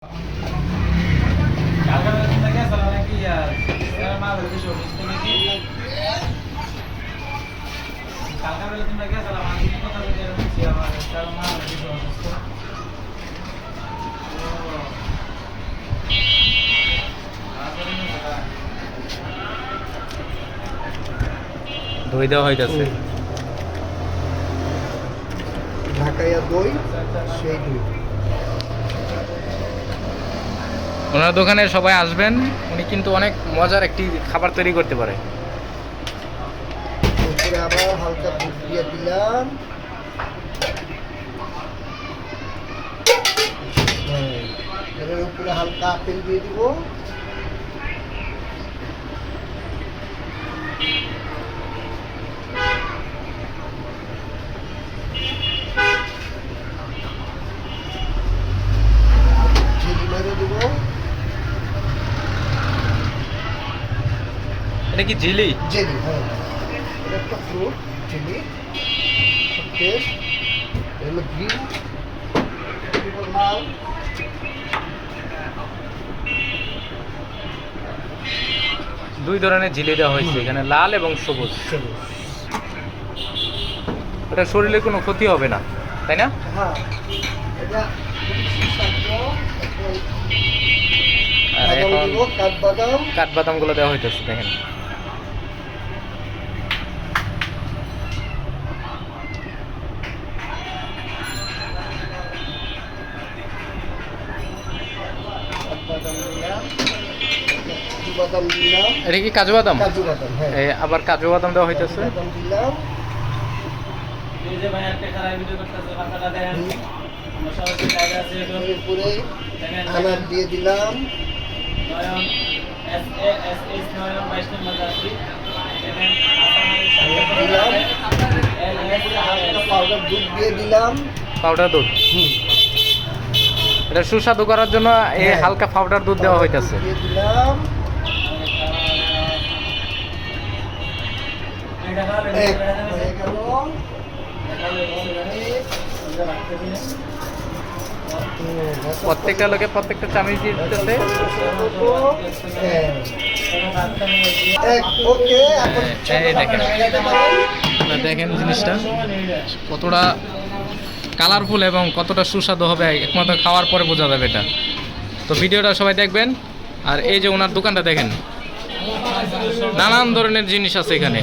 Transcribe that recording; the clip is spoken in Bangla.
দই দেওয়া হইতেছে ঢাকাইয়া দই, সেই দই। ওনার দোকানে সবাই আসবেন, উনি কিন্তু অনেক মজার একটি খাবার তৈরি করতে পারে। উপরে আবার হালকা দুধ দিয়ে দিলাম। এর উপরে হালকা আপেল দিয়ে দিব। এটা কি ঝিলি? জেলি, হ্যাঁ, এটা একটা ফ্রুট জেলি। টেস্ট হলো গ্রিন লাল। দুই ধরনের ঝিলি দেওয়া হয়েছে এখানে, লাল এবং সবুজ। এটা শরীরে কোনো ক্ষতি হবে না, তাই না? হ্যাঁ, এটা আর এখন কাঠবাদাম, কাঠবাদামগুলো দেওয়া হইতেছে, দেখেন। বাদাম দিলাম। এটা কি কাজু বাদাম? কাজু বাদাম, হ্যাঁ। আবার কাজু বাদাম দেওয়া হইতেছে। বাদাম দিলাম। এরপরে আনার দিয়ে দিলাম। দিলাম পাউডার দুধ দিয়ে দিলাম। পাউডার দুধ, এটা সুস্বাদু করার জন্য এই হালকা পাউডার দুধ দেওয়া হইতেছে। দিয়ে দিলাম। প্রত্যেকটা লোকে প্রত্যেকটা চামচ দিয়ে দিতেছে। দেখেন জিনিসটা কতটা কালারফুল এবং কতটা সুস্বাদু হবে একমাত্র খাওয়ার পরে বোঝা যাবে এটা। তো ভিডিওটা সবাই দেখবেন। আর এই যে ওনার দোকানটা দেখেন, নানান ধরনের জিনিস আছে এখানে।